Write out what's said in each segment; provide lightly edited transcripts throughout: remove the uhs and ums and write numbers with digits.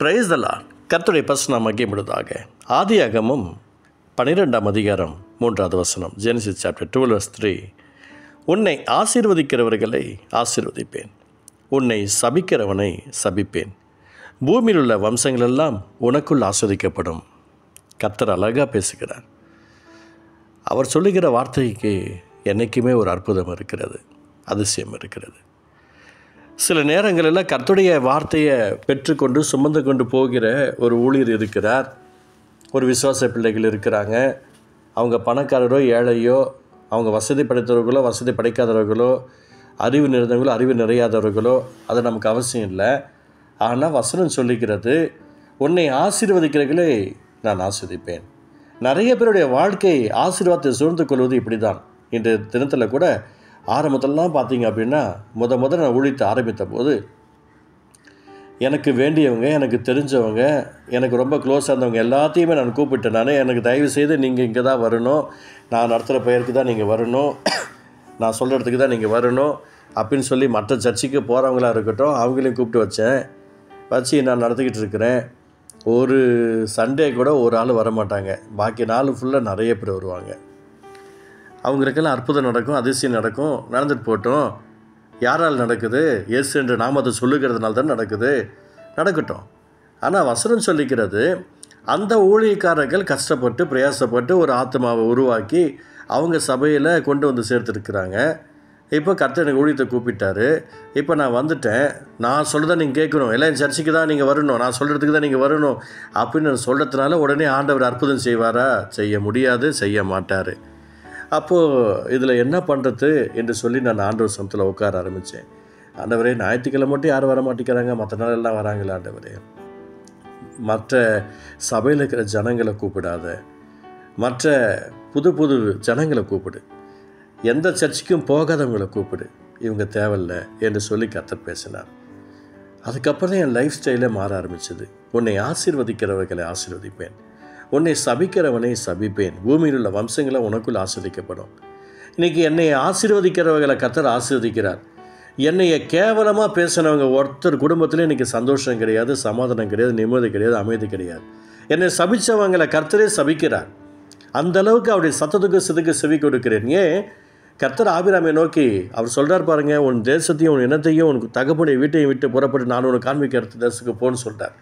Praise the Lord. கர்த்தருடைய பரிசுத்த நாமம் மகிமைப்படுவதாக. ஆதியாகமம் 12ஆம் அதிகாரம் 3வது வசனம். Genesis chapter 12:3. உன்னை ஆசீர்வதிக்கிறவர்களை ஆசீர்வதிப்பேன், உன்னை சபிக்கிறவனை சபிப்பேன், பூமியில் உள்ள வம்சங்களெல்லாம் உனக்குள் ஆஸ்வதிக்கப்படும். கர்த்தர் அழகாக பேசுகிறார். அவர் சொல்லுகிற வார்த்தைக்கு என்றைக்குமே ஒரு அற்புதம் இருக்கிறது, அதிசயம் இருக்கிறது. சில நேரங்களில் கர்த்தருடைய வார்த்தையை பெற்றுக்கொண்டு சுமந்து கொண்டு போகிற ஒரு ஊழியர் இருக்கிறார், ஒரு விசுவாச பிள்ளைகள் இருக்கிறாங்க. அவங்க பணக்காரரோ ஏழையோ, அவங்க வசதி படைத்தவர்களோ வசதி படைக்காதவர்களோ, அறிவு நிறைந்தவர்களோ அறிவு நிறையாதவர்களோ, அது நமக்கு அவசியம் இல்லை. ஆனால் வசனம் சொல்லிக்கிறது, உன்னை ஆசீர்வதிக்கிறவர்களை நான் ஆசீர்வதிப்பேன். நிறைய பேருடைய வாழ்க்கை ஆசீர்வாதத்தை சூழ்ந்து கொள்வது இப்படி தான். இன்றைய தினத்தில் கூட ஆரம்பத்திலலாம் பார்த்தீங்க அப்படின்னா, முதல்ல நான் ஊழியத்தை ஆரம்பித்த போது எனக்கு வேண்டியவங்க, எனக்கு தெரிஞ்சவங்க, எனக்கு ரொம்ப க்ளோஸாக இருந்தவங்க எல்லாத்தையுமே நான் கூப்பிட்டேன். எனக்கு தயவு செய்து நீங்கள் இங்கே தான் வரணும், நான் நடத்துகிற பெயருக்கு தான் நீங்கள் வரணும், நான் சொல்கிற இடத்துக்கு தான் நீங்கள் வரணும் அப்படின்னு சொல்லி மற்ற சர்ச்சுக்கு போகிறவங்களாக இருக்கட்டும் அவங்களையும் கூப்பிட்டு வச்சு நான் நடத்திக்கிட்டு இருக்கிறேன். ஒரு சண்டே கூட ஒரு ஆள் வரமாட்டாங்க, பாக்கி நாள் ஃபுல்லாக நிறைய பேர் வருவாங்க. அவங்களுக்கெல்லாம் அற்புதம் நடக்கும், அதிசயம் நடக்கும். நடந்துட்டு போட்டோம். யாரால் நடக்குது? இயேசு என்ற நாமத்தை சொல்லுகிறதுனால தான் நடக்கட்டும். ஆனால் வசனம் சொல்லிக்கிறது, அந்த ஊழியக்காரர்கள் கஷ்டப்பட்டு பிரயாசப்பட்டு ஒரு ஆத்மாவை உருவாக்கி அவங்க சபையில் கொண்டு வந்து சேர்த்துருக்குறாங்க. இப்போ கர்த்தர் எனக்கு ஊழியத்தை கூப்பிட்டாரு, இப்போ நான் வந்துட்டேன், நான் சொல்கிறத நீங்கள் கேட்கணும், எல்லாம் என் சர்ச்சுக்கு தான் நீங்கள் வரணும், நான் சொல்கிறதுக்கு தான் நீங்கள் வரணும் அப்படின்னு நான் சொல்கிறதுனால உடனே ஆண்டவர் அற்புதம் செய்வாரா? செய்ய முடியாது, செய்ய மாட்டார். அப்போது இதில் என்ன பண்ணுறது என்று சொல்லி நான் ஆண்டவர் சமத்தில் உட்கார ஆரம்பித்தேன். ஆண்டவரே, ஞாயிற்றுக்கிழமை மட்டும் யாரும் வர மாட்டேங்கிறாங்க, மற்ற நாளெல்லாம் வராங்களா ஆண்டவரே? மற்ற சபையில் இருக்கிற ஜனங்களை கூப்பிடாத, மற்ற புது ஜனங்களை கூப்பிடு, எந்த சர்ச்சுக்கும் போகாதவங்களை கூப்பிடு, இவங்க தேவையில்லை என்று சொல்லி கர்த்தர் பேசினார். அதுக்கப்புறம் தான் என் லைஃப் ஸ்டைலே மாற ஆரம்பிச்சது. உன்னை ஆசீர்வதிக்கிறவர்களை ஆசீர்வதிப்பேன், உன்னை சபிக்கிறவனை சபிப்பேன், பூமியில் உள்ள வம்சங்களை உனக்குள் ஆசீர்வதிக்கப்படும். இன்றைக்கி என்னை ஆசீர்வதிக்கிறவர்களை கர்த்தர் ஆசீர்வதிக்கிறார். என்னைய கேவலமாக பேசினவங்க ஒருத்தர் குடும்பத்தில் இன்றைக்கி சந்தோஷம் கிடையாது, சமாதானம் கிடையாது, நிம்மதி கிடையாது, அமைதி கிடையாது. என்னை சபித்தவங்களை கர்த்தரே சபிக்கிறார். அந்தளவுக்கு அவருடைய சத்தத்துக்கு சிதுக்கு செவி கொடுக்கிறேன். ஏன்? கர்த்தர் ஆபிராமை நோக்கி அவர் சொல்கிறார் பாருங்க, உன் தேசத்தையும் உன் இனத்தையும் உனக்கு தகப்பனுடைய வீட்டையும் விட்டு புறப்பட்டு நான் உனக்கு காண்பிக்கிற தேசத்துக்கு போன்னு சொல்கிறார்.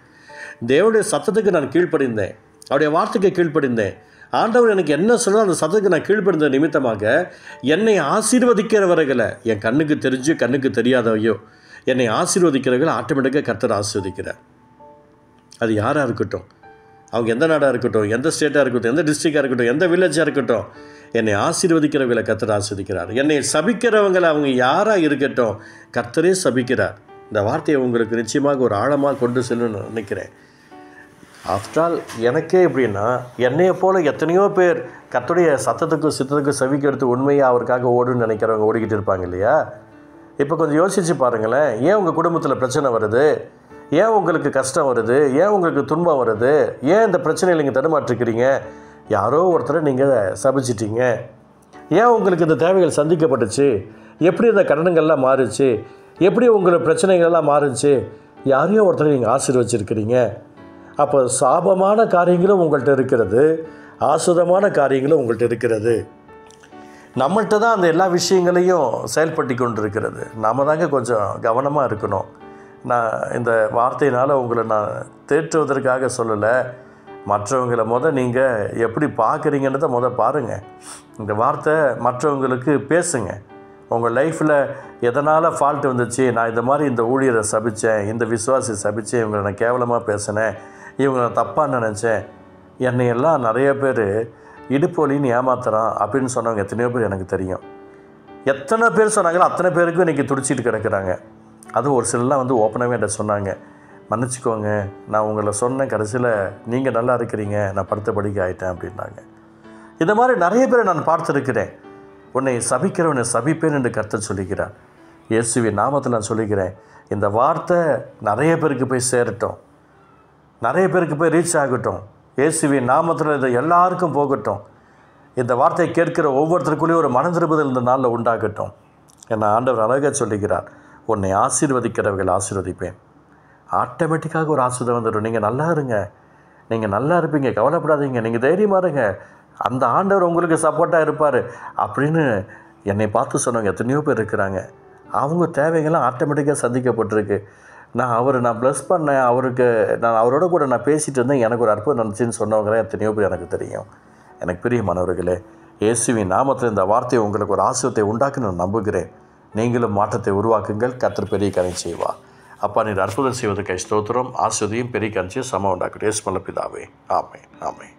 தேவனுடைய சத்தத்துக்கு நான் கீழ்ப்படிந்தேன், அவருடைய வார்த்தைக்கு கீழ்ப்படிந்தேன். ஆண்டவர் எனக்கு என்ன சொல்கிறோம் அந்த சத்தத்துக்கு நான் கீழ்ப்படிந்த நிமித்தமாக என்னை ஆசீர்வதிக்கிறவர்களை, என் கண்ணுக்கு தெரிஞ்சு கண்ணுக்கு தெரியாதவையோ என்னை ஆசீர்வதிக்கிறவர்களை ஆட்டோமேட்டிக்காக கர்த்தர் ஆசீர்வதிக்கிறார். அது யாராக இருக்கட்டும், அவங்க எந்த நாடாக இருக்கட்டும், எந்த ஸ்டேட்டாக இருக்கட்டும், எந்த டிஸ்ட்ரிக்டாக இருக்கட்டும், எந்த வில்லேஜாக இருக்கட்டும், என்னை ஆசீர்வதிக்கிறவர்களை கர்த்தர் ஆசீர்வதிக்கிறார். என்னை சபிக்கிறவங்களை அவங்க யாராக இருக்கட்டும் கர்த்தரே சபிக்கிறார். இந்த வார்த்தையை உங்களுக்கு நிச்சயமாக ஒரு ஆழமாக கொண்டு செல்லணும்னு நினைக்கிறேன். ஆஃப்டர் ஆல் எனக்கே எப்படின்னா, என்னையை போல் எத்தனையோ பேர் கர்த்தருடைய சத்தத்துக்கும் சித்தத்துக்கும் செவிக்கெடுத்து உண்மையாக அவருக்காக ஓடுன்னு நினைக்கிறவங்க ஓடிக்கிட்டு இருப்பாங்க இல்லையா? இப்போ கொஞ்சம் யோசித்து பாருங்களேன். ஏன் உங்கள் குடும்பத்தில் பிரச்சனை வருது? ஏன் உங்களுக்கு கஷ்டம் வருது? ஏன் உங்களுக்கு துன்பம் வருது? ஏன் இந்த பிரச்சனையில் நீங்கள் தடுமாற்றிக்கிறீங்க? யாரோ ஒருத்தரை நீங்கள் சபிச்சிட்டீங்க. ஏன் உங்களுக்கு இந்த தேவைகள் சந்திக்கப்பட்டுச்சு? எப்படி இந்த கடன்கள்லாம் மாறுச்சு? எப்படி உங்களோட பிரச்சனைகள்லாம் மாறுச்சு? யாரையோ ஒருத்தரை நீங்கள் ஆசீர்வச்சிருக்கிறீங்க. அப்போ சாபமான காரியங்களும் உங்கள்கிட்ட இருக்கிறது, ஆசுதமான காரியங்களும் உங்கள்கிட்ட இருக்கிறது. நம்மள்கிட்ட தான் அந்த எல்லா விஷயங்களையும் செயல்படுத்தி கொண்டு இருக்கிறது. நம்ம தாங்க கொஞ்சம் கவனமாக இருக்கணும். நான் இந்த வார்த்தையினால் உங்களை நான் தேற்றுவதற்காக சொல்லலை. மற்றவங்களை நீங்கள் எப்படி பார்க்குறீங்கன்றதை பாருங்கள். இந்த வார்த்தை மற்றவங்களுக்கு பேசுங்க. உங்கள் லைஃப்பில் எதனால் ஃபால்ட் வந்துச்சு, நான் இந்த மாதிரி இந்த ஊழியரை சபித்தேன், இந்த விசுவாசி சபித்தேன், இவங்களை நான் கேவலமாக பேசினேன், இவங்க நான் தப்பாக நினச்சேன், என்னையெல்லாம் நிறைய பேர் இடுப்பொலின்னு ஏமாத்துறான் அப்படின்னு சொன்னவங்க எத்தனையோ பேர் எனக்கு தெரியும். எத்தனை பேர் சொன்னாங்களோ அத்தனை பேருக்கும் இன்றைக்கி துடிச்சிட்டு கிடக்கிறாங்க. அதுவும் ஒரு சிலர்லாம் ஓப்பனாகவே என்கிட்ட சொன்னாங்க, மன்னிச்சிக்கோங்க, நான் உங்களை சொன்னேன், கடைசியில் நீங்கள் நல்லா இருக்கிறீங்க, நான் படுத்த படிக்க ஆகிட்டேன் அப்படின்னாங்க. இந்த மாதிரி நிறைய பேரை நான் பார்த்துருக்கிறேன். உன்னை சபிக்கிறவனை சபிப்பேன் என்று கர்த்தர் சொல்லிக்கிறார். இயேசுவின் நாமத்தில் நான் சொல்லிக்கிறேன், இந்த வார்த்தை நிறைய பேருக்கு போய் சேரட்டும், நிறைய பேருக்கு போய் ரீச் ஆகட்டும். இயேசுவின் நாமத்தில் இதை எல்லாருக்கும் போகட்டும். இந்த வார்த்தையை கேட்கிற ஒவ்வொருத்தருக்குள்ளேயும் ஒரு மனதிருப்புதல் இந்த நாளில் உண்டாகட்டும். என்னை ஆண்டவர் அழகாக சொல்லிக்கிறார், உன்னை ஆசீர்வதிக்கிறவர்கள் ஆசீர்வதிப்பேன், ஆட்டோமேட்டிக்காக ஒரு ஆசீர்வாதம் வந்துடும். நீங்கள் நல்லா இருங்க, நீங்கள் நல்லா இருப்பீங்க, கவலைப்படாதீங்க, நீங்கள் தைரியமாக இருங்க, அந்த ஆண்டவர் உங்களுக்கு சப்போர்ட்டாக இருப்பார் அப்படின்னு என்னை பார்த்து சொன்னவங்க எத்தனையோ பேர் இருக்கிறாங்க. அவங்க தேவைகள்லாம் ஆட்டோமேட்டிக்காக சந்திக்கப்பட்டிருக்கு. நான் ப்ளஸ் பண்ணேன், நான் அவரோட கூட நான் பேசிகிட்டு இருந்தேன், எனக்கு ஒரு அற்புதம் நடந்துச்சுன்னு சொன்னவங்களாம் எத்தனையோ பேர் எனக்கு தெரியும். எனக்கு பிரியமானவர்களே, இயேசுவின் நாமத்தில் இந்த வார்த்தையை உங்களுக்கு ஒரு ஆசீர்வாதத்தை உண்டாக்கி நான் நம்புகிறேன். நீங்களும் மாற்றத்தை உருவாக்குங்கள். கர்த்தர் பெரிய காரியம் செய்வார். அப்பா, நீர் அற்புதம் செய்வதற்கு ஸ்தோத்திரம். ஆசீர்வதியும் பெரிய காரியம் சம உண்டாக்கட்டும். இயேசு நல்ல பிதாவே, ஆமென், ஆமென்.